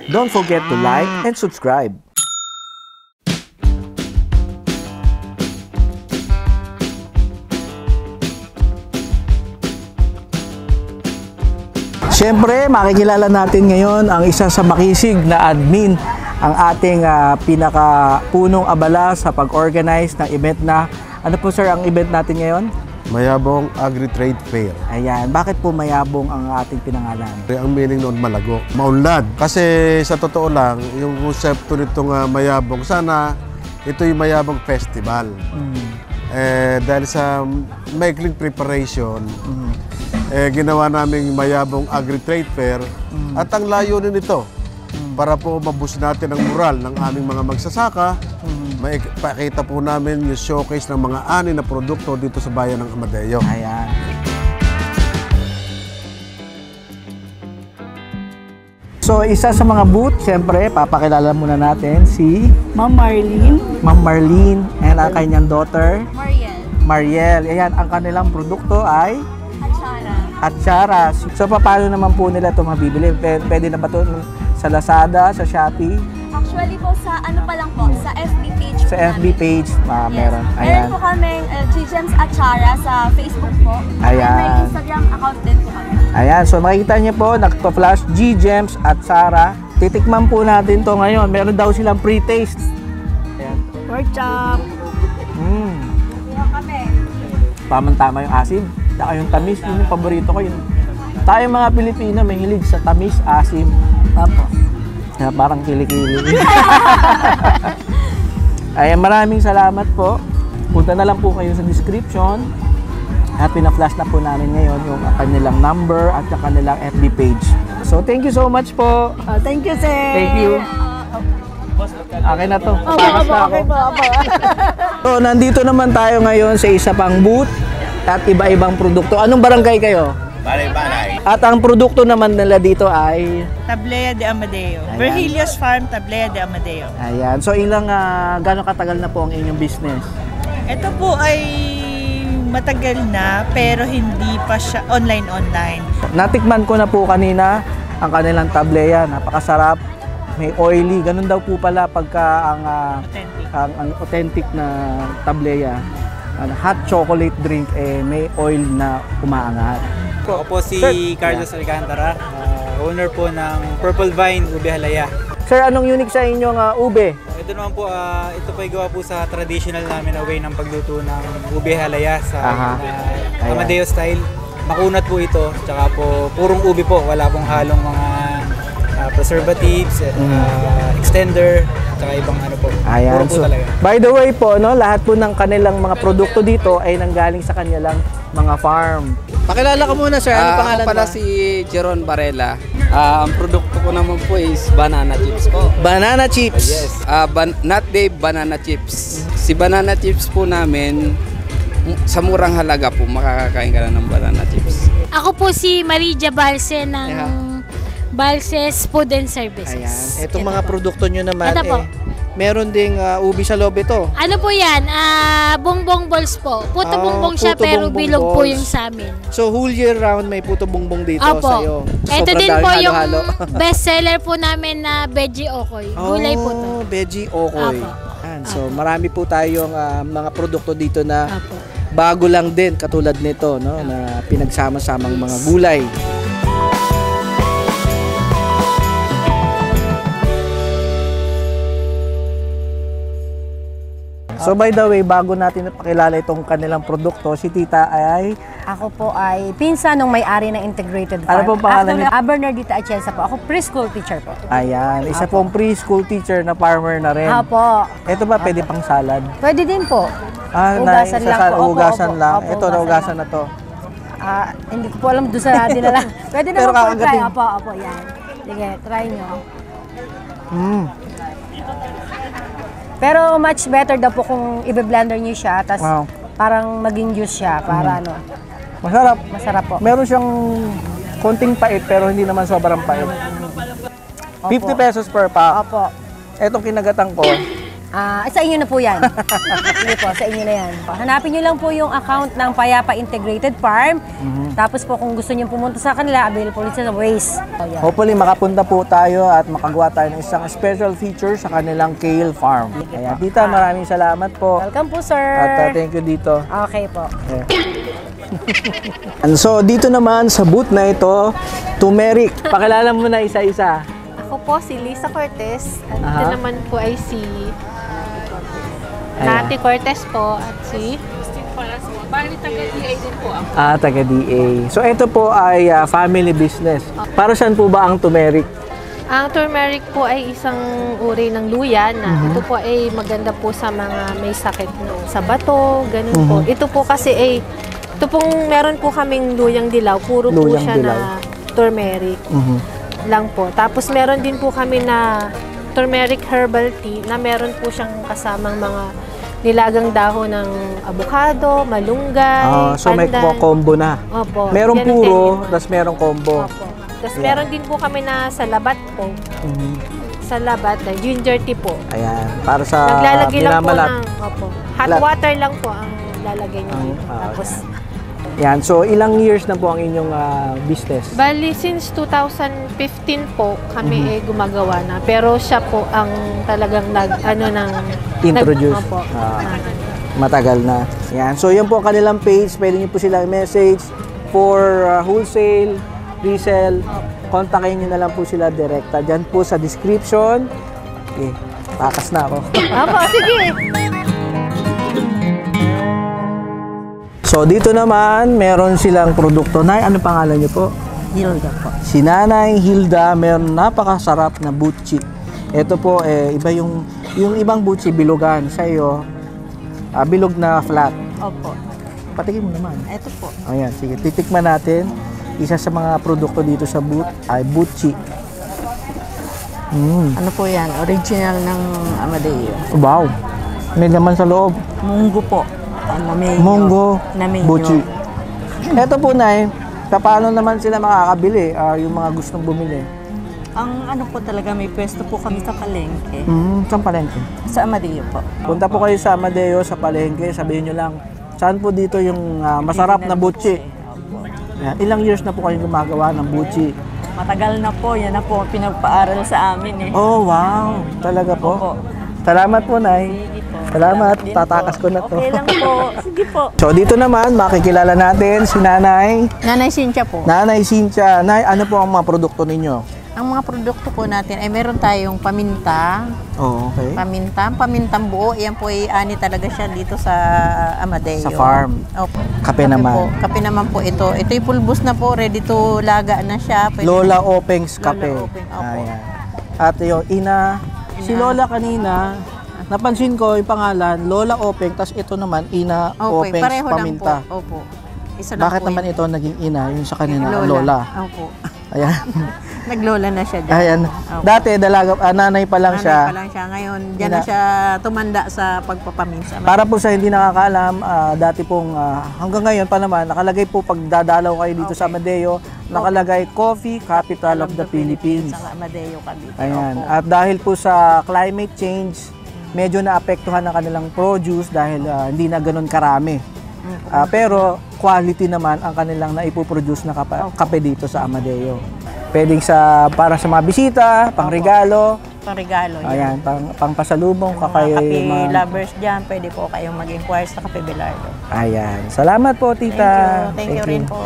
Don't forget to like and subscribe. Siyempre, makikilala natin ngayon ang isa sa makisig na admin, ang ating pinakapunong abala sa pag-organize ng event na, ano po sir ang event natin ngayon? Mayabong Agri-Trade Fair. Ayan, bakit po mayabong ang ating pinangalan? Ang meaning noon malago, maunlad. Kasi sa totoo lang, yung konsepto nitong mayabong, sana ito yung mayabong festival. Dahil sa maikling preparation, ginawa naming mayabong Agri-Trade Fair at ang layunin nito para po maboost natin ang moral ng aming mga magsasaka. Maipakita po namin yung showcase ng mga ani na produkto dito sa bayan ng Amadeo. Ayan. So, isa sa mga booth, siyempre, papakilala muna natin si Ma'am Marlene. Ma'am Marlene and ang kanyang daughter, Mariel. Mariel. Ayan, ang kanilang produkto ay Atsara. So, paano naman po nila ito mabibili? Pwede na ba ito sa Lazada, sa Shopee? Actually po, sa ano pa lang po, sa FB page Sa po FB namin. page, meron. Meron Ayan. po kaming G-Gems Atsara sa Facebook po. Ayan. And may Instagram account din po kami. Ayan, so makikita niyo po, nagpa-flash G-Gems Atsara. Titikman po natin to ngayon. Meron daw silang pre-taste. Ayan. Pork chop. Kami. Tamang-tama yung asim. Saka yung tamis, yun yung paborito ko. Yun. Tayo mga Pilipino, may hilig sa tamis, asim. Apo. Kaya parang kilikili. Ayan, maraming salamat po. Punta na lang po kayo sa description. At pina-flash na po namin ngayon yung kanilang number at yung kanilang FB page. So, thank you so much po. Thank you, sir. Thank you. Akin na to. Opo, Takas opo, na ako. okay po, opo. So, nandito naman tayo ngayon sa isa pang booth at iba-ibang produkto. Anong barangay kayo? Balay-balay. At ang produkto naman nila dito ay... Tablea de Amadeo. Ayan. Virgilius Farm, Tablea de Amadeo. Ayan. So, ilang gano'ng katagal na po ang inyong business? Ito po ay matagal na pero hindi pa siya online. Natikman ko na po kanina ang kanilang tablea. Napakasarap. May oily. Ganun daw po pala pagka Authentic. ang authentic na tablea. Hot chocolate drink, may oil na umaangat. Ako po si Sir. Carlos Alcantara, owner po ng Purple Vine Ube Halaya. Sir, anong unique sa inyong ube? Ito naman po, ito po ay gawa po sa traditional namin na way ng pagluto ng Ube Halaya sa Ayan. Amadeo style. Makunat po ito, tsaka po purong ube po, wala pong halong mga preservatives, extender, tsaka ibang ano po. Ayan. Puro po So, talaga. by the way po, no, lahat po ng kanilang mga produkto dito ay nanggaling sa kanilang mga farm. Pakilala ka muna, sir. Ano pangalan Ako pala mo? si Jeron Varela. Ang produkto ko naman po is banana chips po. Banana chips. Yes. Not Dave Banana Chips. Si banana chips po namin, sa murang halaga po, makakakain ka na ng banana chips. Ako po si Marija Balse ng Balses Food and Services. Ayan. Itong Ito mga po. produkto nyo naman, Ito po. meron ding ubi sa loob ito. Ano po yan? Bongbong balls po. Puto bongbong siya puto pero bongbong bilog po balls. yung sa amin. So, whole year round may puto bongbong dito Opo. sa'yo. Ito Sobrang din daming po yung halo-halo. best seller po namin na veggie okoy. Gulay po to. Veggie okoy. Opo. Ayan, so, marami po tayong mga produkto dito na Opo. bago lang din katulad nito, no, na pinagsama-samang mga gulay. So by the way, bago natin napakilala itong kanilang produkto, si Tita ay Ako po ay pinsan ng may-ari ng Integrated Ano Farm. po pangalan niyo? Bernardita Atienza po. Ako preschool teacher po. ayan, isa pong preschool teacher na farmer na rin. Apo. Ito ba pwede pang salad? Pwede din po. Hugasan lang po. Opo, Hugasan opo, lang. opo, Ito na hugasan hugasan na to. Hindi ko po alam doon sa dinala. Pwede Pero naman po try. kakagatin. Opo, yan. Sige, try nyo. Pero much better daw po kung i-blender nyo siya, tapos Wow. parang maging juice siya, para ano, Masarap. masarap po. Meron siyang konting pait pero hindi naman sobrang pait. Opo. 50 pesos per pack. Opo. Etong kinagatan ko, Sa inyo na po yan. Sige po, sa inyo na yan. Hanapin nyo lang po yung account ng Payapa Integrated Farm. Tapos po kung gusto nyo pumunta sa kanila, available siya sa Waze. Hopefully makapunta po tayo at makagawa tayo ng isang special feature sa kanilang kale farm. Kaya tita, maraming salamat po. Welcome po, sir. At thank you dito. Okay po. And so dito naman sa booth na ito, turmeric. Pakilala mo na isa-isa. Ako po si Lisa Cortez. At Aha. ito naman po ay si Ayan. Nati Cortez po at si Bali taga-DA din po ako. Taga-DA. So ito po ay family business. Para saan po ba ang turmeric? Ang turmeric po ay isang uri ng luya na ito po ay maganda po sa mga may sakit sa bato, ganun po. Ito po kasi ay ito pong meron po kaming luyang dilaw, puro po Luyang siya dilaw. na turmeric lang po. Tapos meron din po kami na turmeric herbal tea na meron po siyang kasamang mga nilagang dahon ng avocado, malunggay, So may pandan. combo na. Opo. Merong Ganun puro, din. tapos merong combo. Opo. Tapos meron din po kami na sa labat po. Sa labat na ginger tea po. Ayan, para sa Naglalagay lang po minamalat. ng hot Lat- water lang po ang lalagay nyo dito. okay. Tapos, Yan, so ilang years na po ang inyong business? bali since 2015 po kami ay gumagawa na. Pero siya po ang talagang Introduce. Opo. Matagal na. Yan, so yan po ang kanilang page. Pwede niyo po silang message for wholesale, resell. Kontakin niyo na lang po sila direkta. Diyan po sa description. Okay, takas na ako. Opo, sige. So dito naman, meron silang produkto. Nay, ano pangalan niyo po? Hilda po. Si Nanay Hilda, meron napakasarap na butchi. Ito po, iba yung ibang butchi, bilugan. Sa iyo, bilog na flat. Opo. Patikin mo naman. Ito po. Ayan, sige. Titikman natin. Isa sa mga produkto dito sa booth ay butchi. Ano po yan? Original ng Amadeo. Wow! May laman sa loob. Munggo po. Munggo, Naminyo. butchi. Ito po, Nay, paano naman sila makakabili? Yung mga gustong bumili. Ang ano po talaga, may pwesto po kami sa palengke. Saan palengke? Sa Amadeo po. Punta po kayo sa Amadeo, sa palengke, sabihin nyo lang, saan po dito yung masarap na butchi? Yan. Ilang years na po kayo gumagawa ng butchi? Matagal na po. Yan na po ang pinagpaaral sa amin eh. Oh, wow! Talaga po? Opo. Salamat po, Nay. Sige po. Salamat. Din Tatakas po. ko na to. Okay lang po. Sige po. So, dito naman, makikilala natin si Nanay. Nanay Cynthia po. Nanay Cynthia. Nay, ano po ang mga produkto ninyo? Ang mga produkto po natin ay meron tayong paminta. Oh, okay. Pamintang buo. Yan po ay ani talaga siya dito sa Amadeo. Sa farm. Opo. Kape naman. Po. Kape naman po ito. Ito ay pulbos na po. Ready to laga na siya. Pwede Lola Openg's Kape. Lola Openg, opo. Ayan. At yung si Lola kanina, napansin ko yung pangalan, Lola Openg, tas ito naman, Ina Okay, Openg's pareho Paminta. lang po. Opo. Isa lang Bakit po naman yun. ito naging Ina, yung sa kanina, Lola? Lola? Opo. Ayan. Naglola na siya dyan. Ayan. Opo. Dati, nanay pa lang Nanay siya. pa lang siya. Ngayon, dyan na siya tumanda sa pagpapaminsa. Para po sa hindi nakakaalam, dati pong hanggang ngayon pa naman, nakalagay po pag dadalaw kayo dito sa Amadeo, nakalagay Coffee Capital of the Philippines. Sa Amadeo Cavite. Ayan. Opo. At dahil po sa climate change, medyo naapektuhan ang kanilang produce dahil hindi na ganun karami. Pero quality naman ang kanilang naipoproduce na kape dito sa Amadeo. Pwedeng para sa mga bisita, pangregalo. Pangregalo. Ayan, pang pasalubong Mga kayo. kape lovers dyan, pwede po kayong mag-inquire sa Kape Belardo. Ayan. Salamat po, tita. Thank you rin po.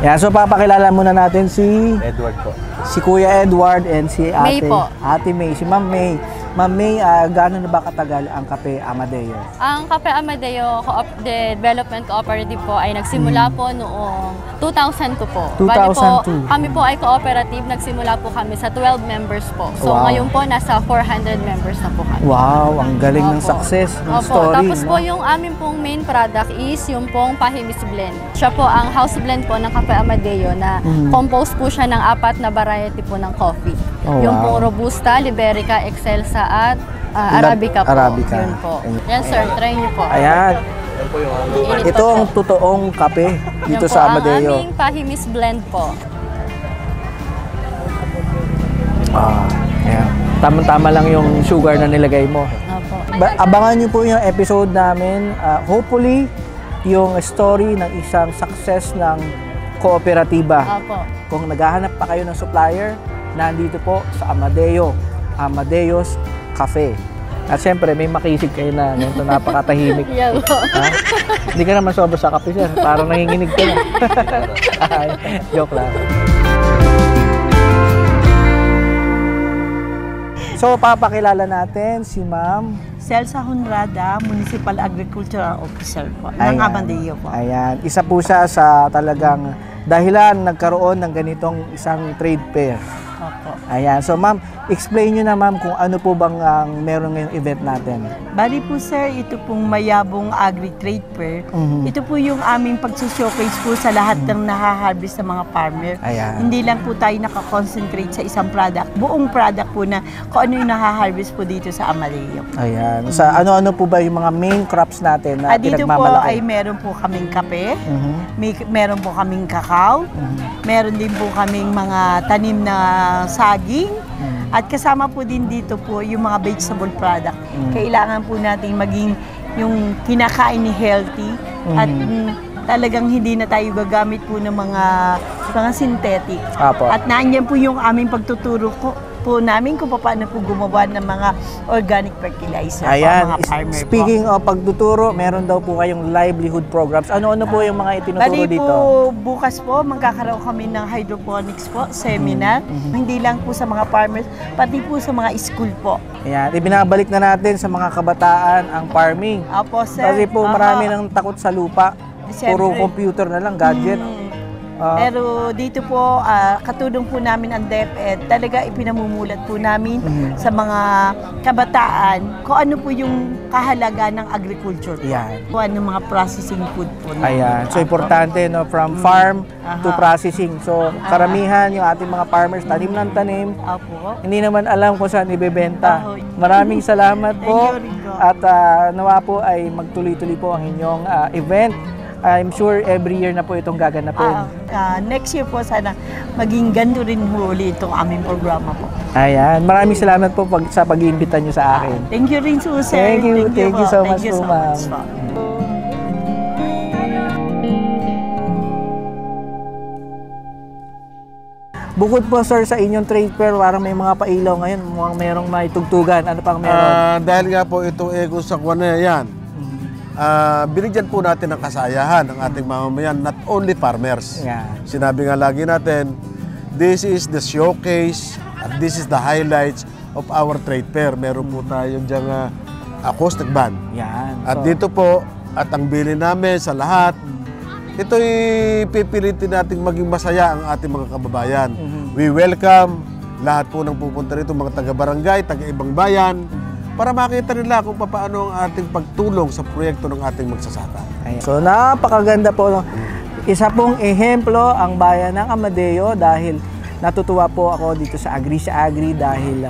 Yeah, so papakilala muna natin si Edward po. si Kuya Edward and si May Ate po. Ate May, si Ma'am May. Ma'am May, gaano na ba katagal ang Kape Amadeo? Ang Kape Amadeo Development Cooperative po ay nagsimula po noong 2002 po. Bali po, 2002. kami po ay cooperative, nagsimula po kami sa 12 members po. So Wow. ngayon po nasa 400 members na po kami. Wow, ang galing ng Opo. success ng Opo. story. Tapos no? po yung amin pong main product is yung pong Pahimis Blend. Siya po ang house blend po ng Kape Amadeo na composed po siya ng 4 na variety po ng coffee. Oh, yung wow. pong Robusta, Liberica, Excelsa at Arabica po. Arabica. Yun po. Ayun. Yan sir, try niyo po. Ayan. Ito ang totoong kape dito Yan po sa ang Amadeo. aming Pahimis blend po. Ayan. Tama-tama lang yung sugar na nilagay mo. Opo. Abangan niyo po yung episode namin. Hopefully, yung story ng isang success ng kooperatiba. Opo. Kung naghahanap pa kayo ng supplier, nandito po sa Amadeo, Amadeo's Cafe. At syempre, may makisig kayo na nito napakatahimik. Yan po. Ha? Hindi ka naman sobra sa kape, sir. Parang nanginginig ka na. Ay, joke lang. So, papakilala natin si Ma'am. Celsa Honrada, Municipal Agricultural Officer po, ng Ayan. Amadeo po. Ayan. Isa po siya sa talagang dahilan nagkaroon ng ganitong isang trade fair. Opo. Ayan. So, Ma'am, explain nyo na, Ma'am, kung ano po bang ang meron ngayong event natin. Bali po sir, ito pong Mayabong Agri-Trade Fair. Ito po yung aming pagsushowcase po sa lahat ng nahaharvest ng mga farmer. Ayan. Hindi lang po tayo nakakonsentrate sa isang product. Buong product po na kung ano yung nahaharvest po dito sa Amadeo. Ayan. Sa ano-ano po ba yung mga main crops natin na Dito po pinagmamalaki? ay meron po kaming kape, meron po kaming kakao, meron din po kaming mga tanim na saging, at kasama po din dito po yung mga vegetable product. Kailangan po natin maging yung kinakain ni healthy at talagang hindi na tayo gagamit po ng mga synthetic. Apo. At nandiyan po yung aming pagtuturo po namin kung paano po gumawa ng mga organic fertilizer Ayan. para mga farmer Speaking of pagtuturo, meron daw po kayong livelihood programs. Ano-ano po yung mga itinuturo Bali dito? po, bukas po, magkakaroon kami ng hydroponics po, seminar. Hindi lang po sa mga farmers, pati po sa mga school po. Ayan. Ibinabalik na natin sa mga kabataan ang farming. Opo, sir. Kasi po Opo. marami nang takot sa lupa. Puro Siyempre. computer na lang, gadget. Pero dito po, katulong po namin ang DepEd. Talaga ipinamumulat po namin sa mga kabataan kung ano po yung kahalaga ng agriculture po. Ayan. Kung ano mga processing food po. Ayan. So, importante, no, from farm to processing. So, karamihan yung ating mga farmers, tanim ng tanim. Opo. Hindi naman alam kung saan ibebenta. Ahoy. Maraming salamat po. Thank you, Rico. At nawa po ay magtuloy-tuloy po ang inyong event. I'm sure every year na po itong gaganapin. Next year po, sana maging ganito rin huli itong aming programa po. Ayan. Maraming salamat po sa pag-iimbita nyo sa akin. Thank you rin, Sir. Thank you po. so Thank much you po, so ma'am. much po. Bukod po, sir, sa inyong trade fair, parang may mga pailaw ngayon, mukhang merong may tugtugan. Ano pang meron? Dahil nga po itong Ego sa Kwan yan, binigyan po natin ng kasayahan ng ating mamamayan, not only farmers. Yan. Sinabi nga lagi natin, this is the showcase at this is the highlights of our trade fair. Meron po tayo diyang acoustic band. Yan. At dito po, at ang bilin namin sa lahat, ito'y pipilitin nating maging masaya ang ating mga kababayan. We welcome lahat po ng pupunta rito, mga taga-barangay, taga-ibang bayan, para makita nila kung paano ang ating pagtulong sa proyekto ng ating magsasaka. Ayan. So, napakaganda po. Isa pong ehemplo ang bayan ng Amadeo dahil natutuwa po ako dito sa Agri dahil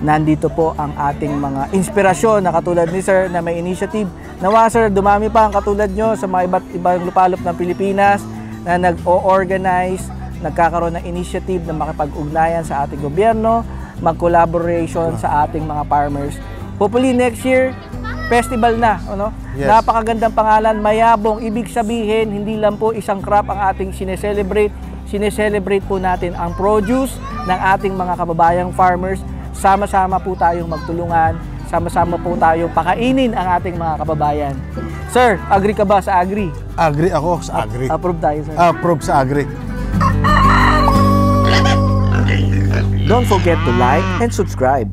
nandito po ang ating mga inspirasyon na katulad ni Sir na may initiative. Nawa, Sir, dumami pa ang katulad nyo sa mga iba't ibang lupalop ng Pilipinas na nag-o-organize, nagkakaroon ng initiative na makipag-ugnayan sa ating gobyerno, mag-collaboration sa ating mga farmers. Hopefully next year, festival na. Ano? Yes. Napakagandang pangalan, Mayabong. Ibig sabihin, hindi lang po isang crop ang ating sineselebrate. Sineselebrate po natin ang produce ng ating mga kababayang farmers. Sama-sama po tayong magtulungan. Sama-sama po tayong pakainin ang ating mga kababayan. Sir, agree ka ba sa Agri? Agree ako sa Agri. Approve tayo, sir. Approve sa Agri. Don't forget to like and subscribe.